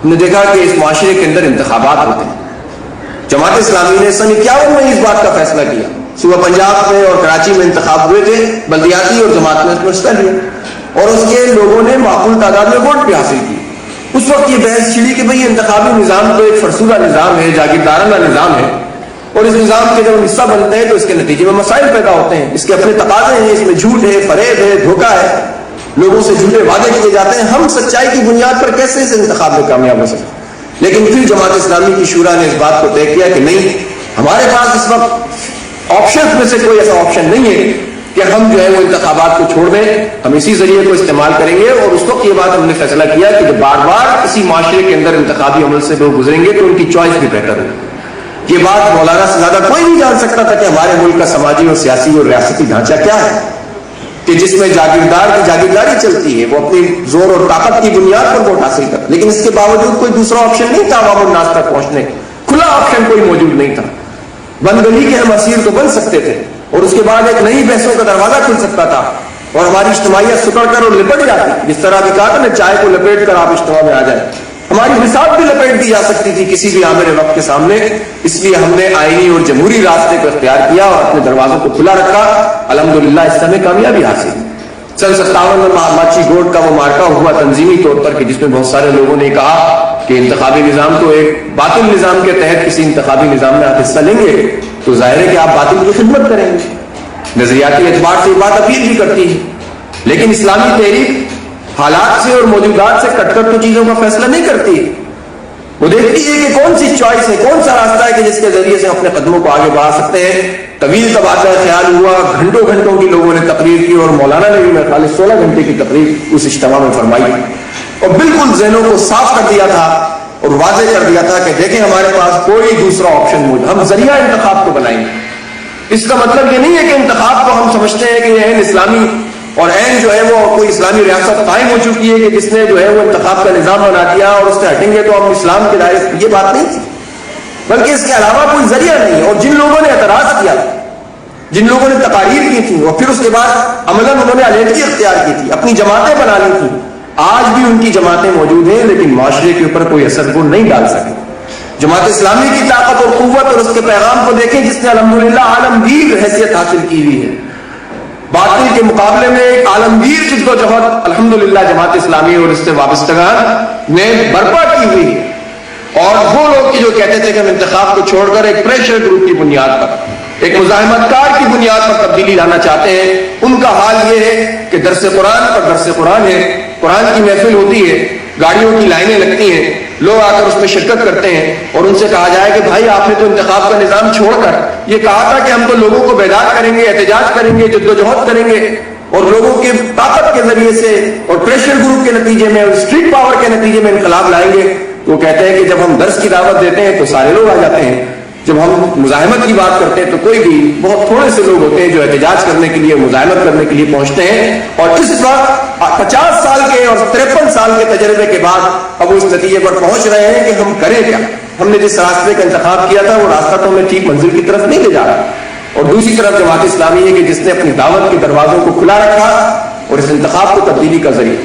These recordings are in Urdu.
ہم نے دیکھا کہ اس معاشرے کے اندر انتخابات ہوتے ہیں. جماعت اسلامی نے سن 51 میں اس بات کا فیصلہ کیا. صوبہ پنجاب میں اور کراچی میں انتخاب ہوئے تھے بلدیاتی اور جماعت نے اس میں حصہ لیا اور اس کے لوگوں نے معقول تعداد میں ووٹ بھی حاصل کی. اس وقت یہ بحث چھڑی کہ بھئی انتخابی نظام تو ایک فرسودہ نظام ہے, جاگیردارانہ نظام ہے, اور اس نظام کے جب ہم حصہ بنتے ہیں تو اس کے نتیجے میں مسائل پیدا ہوتے ہیں. اس کے اپنے تقاضے ہیں, اس میں جھوٹ ہے, فریب ہے, دھوکہ ہے, لوگوں سے جھوٹے وعدے کیے جاتے ہیں. ہم سچائی کی بنیاد پر کیسے اس انتخاب میں کامیاب ہو سکتے؟ لیکن پھر جماعت اسلامی کی شورا نے اس بات کو طے کیا کہ نہیں, ہمارے پاس اس وقت آپشن میں سے کوئی ایسا آپشن نہیں ہے کہ ہم جو ہے وہ انتخابات کو چھوڑ دیں, ہم اسی ذریعے کو استعمال کریں گے. اور اس وقت یہ بات ہم نے فیصلہ کیا کہ جب بار بار کسی معاشرے کے اندر انتخابی عمل سے لوگ گزریں گے تو ان کی چوائس بھی بہتر ہوگی. یہ بات مولانا سے زیادہ کوئی نہیں جان سکتا تھا کہ ہمارے ملک کا سماجی اور سیاسی اور ریاستی ڈھانچہ کیا ہے, کہ جس میں جاگیردار کی جاگیرداری چلتی ہے, وہ اپنی زور اور طاقت کی بنیاد پر ووٹ حاصل کرتا. لیکن اس کے باوجود کوئی دوسرا آپشن نہیں تھا عوام الناس تک پہنچنے, کھلا آپشن کوئی موجود نہیں تھا. بند گلی کے ہم اسیر تو بن سکتے تھے اور اس کے بعد ایک نئی بحثوں کا دروازہ کھل سکتا تھا اور ہماری اجتماعیت سکڑ کر اور لپٹ جاتی. جس طرح بھی کہا تھا نا, چائے کو لپیٹ کر آپ اجتماع میں آ جائیں, ہماری حساب بھی لپیٹ دی جا سکتی تھی کسی بھی عامر وقت کے سامنے. اس لیے ہم نے آئینی اور جمہوری راستے کو اختیار کیا اور اپنے دروازوں کو کھلا رکھا. الحمدللہ اس سے ہمیں کامیابی حاصل. سن 57 میں ماچی گوٹ کا وہ مارکا ہوا تنظیمی طور پر کہ جس میں بہت سارے لوگوں نے کہا کہ انتخابی نظام تو ایک باطل نظام کے تحت کسی انتخابی نظام میں آپ حصہ لیں گے تو ظاہر ہے کہ آپ باطل کی خدمت کریں گے. نظریاتی اعتبار سے یہ بات اپیل بھی کرتی ہے, لیکن اسلامی تحریک حالات سے اور موجودات سے کٹ کر تو چیزوں کا فیصلہ نہیں کرتی. وہ دیکھتی ہے کہ کون سی چوائس ہے, کون سا راستہ ہے کہ جس کے ذریعے سے اپنے قدموں کو آگے بڑھا سکتے ہیں. طویل تبادلہ خیال ہوا, گھنٹوں گھنٹوں کی لوگوں نے تقریر کی اور مولانا نے بھی میرے خیال 16 گھنٹے کی تقریر اس اجتماع میں فرمائی اور بالکل ذہنوں کو صاف کر دیا تھا اور واضح کر دیا تھا کہ دیکھیں ہمارے پاس کوئی دوسرا آپشن موجود, ہم ذریعہ انتخاب کو بنائیں گے. اس کا مطلب یہ نہیں ہے کہ انتخاب کو ہم سمجھتے ہیں کہ یہ عین اسلامی اور عین جو ہے وہ کوئی اسلامی ریاست قائم ہو چکی ہے کہ جس نے جو ہے وہ انتخاب کا نظام بنا دیا اور اس سے ہٹیں گے تو ہم اسلام کے دائرے. یہ بات نہیں تھی, بلکہ اس کے علاوہ کوئی ذریعہ نہیں. اور جن لوگوں نے اعتراض کیا, جن لوگوں نے تقاریر کی تھی اور پھر اس کے بعد عملاً انہوں نے علیحدگی اختیار کی تھی, اپنی جماعتیں بنا لی تھی, آج بھی ان کی جماعتیں موجود ہیں لیکن معاشرے کے اوپر کوئی اثر وہ نہیں ڈال سکے. جماعت اسلامی کی طاقت اور قوت اور اس کے پیغام کو دیکھیں جس نے الحمدللہ عالمگیر حیثیت حاصل کی ہوئی ہے. باطل کے مقابلے میں ایک عالمگیر جد و جہد الحمدللہ جماعت اسلامی اور اس سے وابستگان نے برپا کی ہوئی ہے. اور وہ لوگ کی جو کہتے تھے کہ ہم انتخاب کو چھوڑ کر ایک پریشر گروپ کی بنیاد پر, ایک مزاحمت کار کی بنیاد پر تبدیلی لانا چاہتے ہیں, ان کا حال یہ ہے کہ درس قرآن پر درس قرآن ہے, قرآن کی محفل ہوتی ہے, گاڑیوں کی لائنیں لگتی ہیں, لوگ آ کر اس میں شرکت کرتے ہیں اور ان سے کہا جائے کہ بھائی آپ نے تو انتخاب کا نظام چھوڑ کر یہ کہا تھا کہ ہم تو لوگوں کو بیدار کریں گے, احتجاج کریں گے, جدوجہد کریں گے اور لوگوں کی طاقت کے ذریعے سے اور پریشر گروپ کے نتیجے میں اور اسٹریٹ پاور کے نتیجے میں انقلاب لائیں گے. تو وہ کہتے ہیں کہ جب ہم درس کی دعوت دیتے ہیں تو سارے لوگ آ جاتے ہیں, جب ہم مزاحمت کی بات کرتے ہیں تو کوئی بھی, بہت تھوڑے سے لوگ ہوتے ہیں جو احتجاج کرنے کے لیے, مزاحمت کرنے کے لیے پہنچتے ہیں. اور اس وقت 50 سال کے اور 53 سال کے تجربے کے بعد اب اس نتیجے پر پہنچ رہے ہیں کہ ہم کریں کیا. ہم نے جس راستے کا انتخاب کیا تھا وہ راستہ تو ہمیں ٹھیک منزل کی طرف نہیں لے جا رہا. اور دوسری طرف جماعت اسلامی ہے کہ جس نے اپنی دعوت کے دروازوں کو کھلا رکھا اور اس انتخاب کو تبدیلی کا ذریعہ.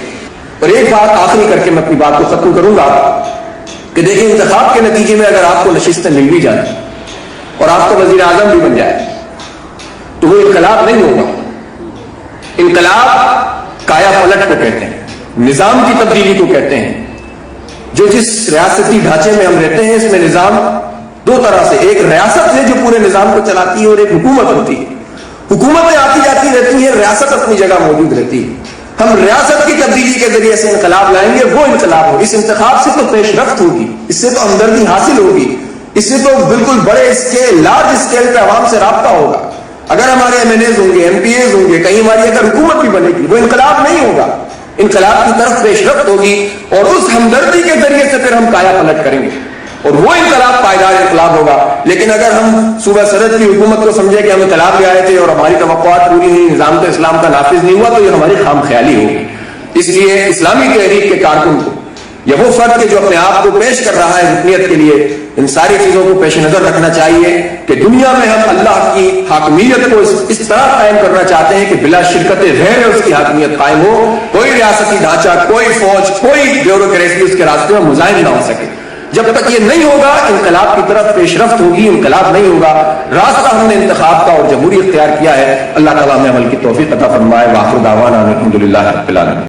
اور ایک بات آخری کر کے میں اپنی بات کو ختم کروں گا کہ دیکھیں انتخاب کے نتیجے میں اگر آپ کو نشستیں مل بھی جائیں اور آپ کو وزیر اعظم بھی بن جائے تو وہ انقلاب نہیں ہوگا. انقلاب کایا پلٹ کو کہتے ہیں, نظام کی تبدیلی کو کہتے ہیں. جو جس ریاستی ڈھانچے میں ہم رہتے ہیں اس میں نظام دو طرح سے, ایک ریاست ہے جو پورے نظام کو چلاتی ہے اور ایک حکومت ہوتی ہے. حکومتیں آتی جاتی رہتی ہیں, ریاست اپنی جگہ موجود رہتی ہے. ہم ریاست کی تبدیلی کے ذریعے سے انقلاب لائیں گے, وہ انقلاب ہو. اس انتخاب سے تو پیش رفت ہوگی, اس سے تو ہمدردی حاصل ہوگی, اس سے تو بالکل بڑے اسکیل, لارج اسکیل پہ عوام سے رابطہ ہوگا. اگر ہمارے ایم این ایز ہوں گے, ایم پی ایز ہوں گے, کہیں ہماری اگر حکومت بھی بنے گی, وہ انقلاب نہیں ہوگا, انقلاب کی طرف پیش رفت ہوگی اور اس ہمدردی کے ذریعے سے پھر ہم کایا پلٹ کریں گے اور وہ انقلاب پائیدار انقلاب ہوگا. لیکن اگر ہم صوبہ سرحد کی حکومت کو سمجھے کہ ہم انقلاب لے آئے تھے اور ہماری توقعات پوری نہیں, نظام تو اسلام کا نافذ نہیں ہوا, تو یہ ہماری خام خیالی ہوگی. اس لیے اسلامی تحریک کے کارکن کو یا وہ فرد جو اپنے آپ کو پیش کر رہا ہے رکنیت کے لیے، ان ساری چیزوں کو پیش نظر رکھنا چاہیے کہ دنیا میں ہم اللہ کی حاکمیت کو اس طرح قائم کرنا چاہتے ہیں کہ بلا شرکت غیر اس کی حاکمیت قائم ہو، کوئی ریاستی ڈھانچہ، کوئی فوج، کوئی بیوروکریسی اس کے راستے میں مزاحم نہ ہو سکے۔ جب تک یہ نہیں ہوگا انقلاب کی طرف پیش رفت ہوگی، انقلاب نہیں ہوگا۔ راستہ ہم نے انتخاب کا اور جمہوری اختیار کیا ہے۔ اللہ تعالیٰ ہمیں عمل کی توفیق عطا فرمائے۔ وآخر دعوانا الحمدللہ رب العالمین۔